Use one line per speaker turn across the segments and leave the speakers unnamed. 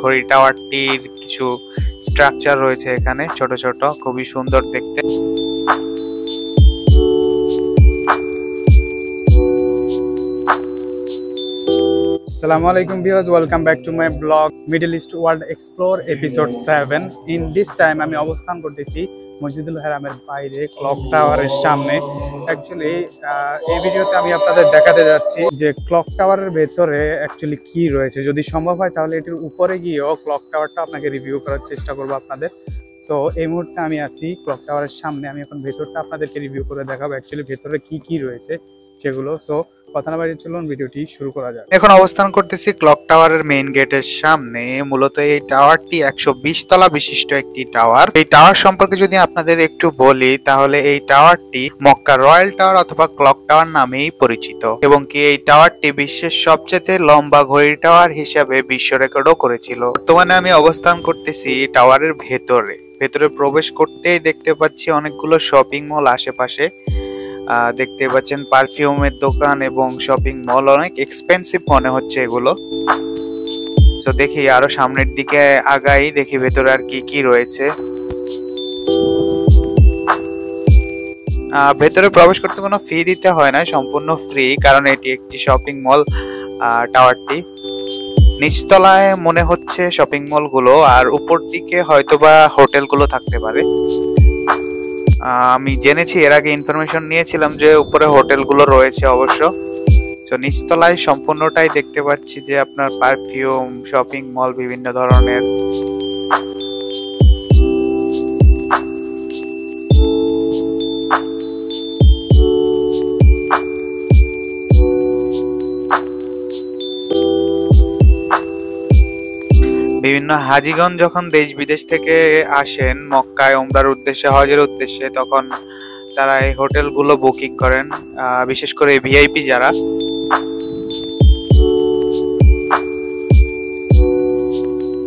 ঘড়ি টাওয়ারটির কিছু স্ট্রাকচার রয়েছে এখানে ছোট ছোট, খুবই সুন্দর দেখতে।
Assalamu alaikum viewers, welcome back to my blog Middleast World Explore episode 7. In this time আমি অবস্থান করতেছি মসজিদুল হারামের বাইরে ক্লক টাওয়ারের সামনে। অ্যাকচুয়ালি এই ভিডিওতে আমি আপনাদের দেখাতে যাচ্ছি যে ক্লক টাওয়ারের ভেতরে অ্যাকচুয়ালি কি রয়েছে। যদি সম্ভব হয় তাহলে এটির উপরে গিয়েও ক্লক টাওয়ারটা আপনাকে রিভিউ করার চেষ্টা করবো আপনাদের। সো এই মুহূর্তে আমি আছি ক্লক টাওয়ারের সামনে। আমি এখন ভেতরটা আপনাদেরকে রিভিউ করে দেখাবো অ্যাকচুয়ালি ভেতরে কি কি রয়েছে সেগুলো। সো কথা না বাড়িয়ে চলুন ভিডিওটি শুরু করা যাক।
এখন অবস্থান করতেছি ক্লক টাওয়ারের মেইন গেটের সামনে। মূলত এই টাওয়ারটি 120 তলা বিশিষ্ট একটি টাওয়ার। এই টাওয়ার সম্পর্কে যদি আপনাদের একটু বলি তাহলে এই টাওয়ারটি মক্কা রয়্যাল টাওয়ার অথবা ক্লক টাওয়ার নামেই পরিচিত এবং কি এই টাওয়ারটি বিশ্বের সবচেয়ে লম্বা ঘড়ি টাওয়ার হিসেবে বিশ্ব রেকর্ডও করেছিল। বর্তমানে আমি অবস্থান করতেছি টাওয়ারের ভেতরে। ভেতরে প্রবেশ করতেই দেখতে পাচ্ছি অনেকগুলো শপিং মল আশেপাশে। দেখতে পাচ্ছেন পারফিউমের দোকান এবং শপিং মল। অনেক এক্সপেন্সিভ মনে হচ্ছে এগুলো। তো দেখি আরো সামনের দিকে আগাই, দেখি ভেতরে আর কি কি রয়েছে। ভেতরে প্রবেশ করতে কোনো ফি দিতে হয় না, সম্পূর্ণ ফ্রি, কারণ এটি একটি শপিং মল। টাওয়ারটি নিচতলায় মনে হচ্ছে শপিং মল গুলো, আর উপর দিকে হয়তোবা হোটেল গুলো থাকতে পারে। আমি জেনেছি, এর আগে ইনফরমেশন নিয়েছিলাম যে উপরে হোটেলগুলো রয়েছে অবশ্য। তো নিচতলায় সম্পূর্ণটাই দেখতে পাচ্ছি যে আপনার পারফিউম, শপিং মল বিভিন্ন ধরনের। বিভিন্ন হাজিগণ যখন দেশ বিদেশ থেকে আসেন মক্কায় ওমরার উদ্দেশ্যে, হজের উদ্দেশ্যে, তখন তারা এই হোটেলগুলো বুকিং করেন, বিশেষ করে ভিআইপি যারা।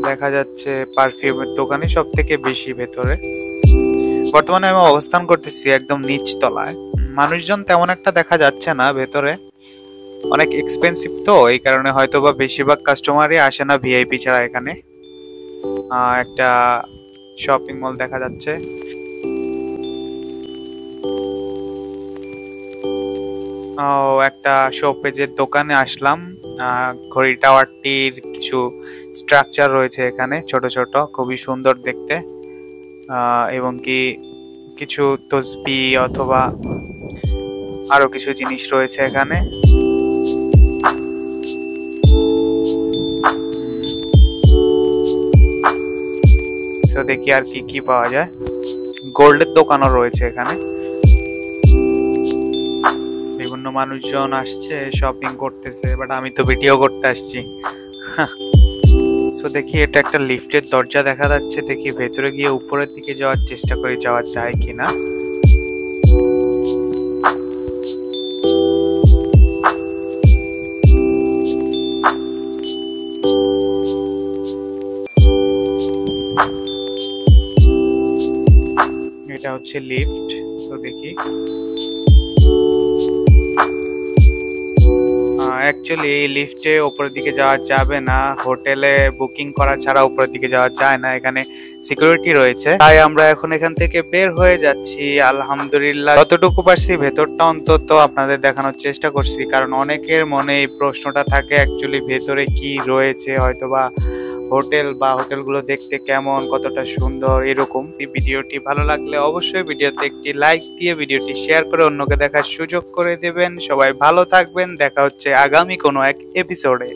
দেখা যাচ্ছে পারফিউমের দোকানে সব থেকে বেশি ভেতরে। বর্তমানে আমি অবস্থান করতেছি একদম নিচ তলায়। মানুষজন তেমন একটা দেখা যাচ্ছে না ভেতরে, অনেক এক্সপেন্সিভ তো এই কারণে হয়তোবা বেশিরভাগ কাস্টমারই আসে না ভিআইপি ছাড়া এখানে। একটা শপিং মল দেখা যাচ্ছে। একটা শোপেজের দোকানে আসলাম। ঘড়ি টাওয়ারটির কিছু স্ট্রাকচার রয়েছে এখানে ছোট ছোট, খুবই সুন্দর দেখতে এবং কি কিছু তসবি অথবা আরো কিছু জিনিস রয়েছে এখানে। তো দেখি আর কি কি পাওয়া যায়। গোল্ডের দোকানও রয়েছে এখানে। বিভিন্ন মানুষজন আসছে, শপিং করতেছে, বাট আমি তো ভিডিও করতে আসছি। সো দেখি এটা একটা লিফটের দরজা দেখা যাচ্ছে। দেখি ভেতরে গিয়ে উপরের দিকে যাওয়ার চেষ্টা করি, যাওয়া যায় কিনা। এটা হচ্ছে লিফট। সো দেখি অ্যাকচুয়ালি এই লিফটে উপরের দিকে যাওয়া যাবে না, হোটেলে বুকিং করা ছাড়া উপরের দিকে যাওয়া যায় না, এখানে সিকিউরিটি রয়েছে। তাই আমরা এখন এখান থেকে বের হয়ে যাচ্ছি। আলহামদুলিল্লাহ যতটুকু পারছি ভেতরটা অন্তত আপনাদের দেখানোর চেষ্টা করছি, কারণ অনেকের মনে এই প্রশ্নটা থাকে অ্যাকচুয়ালি ভেতরে কি রয়েছে, হয়তোবা হোটেল বা হোটেলগুলো দেখতে কেমন, কতটা সুন্দর এরকম। ভিডিওটি ভালো লাগলে অবশ্যই ভিডিওতে একটি লাইক দিয়ে ভিডিওটি শেয়ার করে অন্যকে দেখার সুযোগ করে দেবেন। সবাই ভালো থাকবেন, দেখা হচ্ছে আগামী কোনো এক এপিসোডে।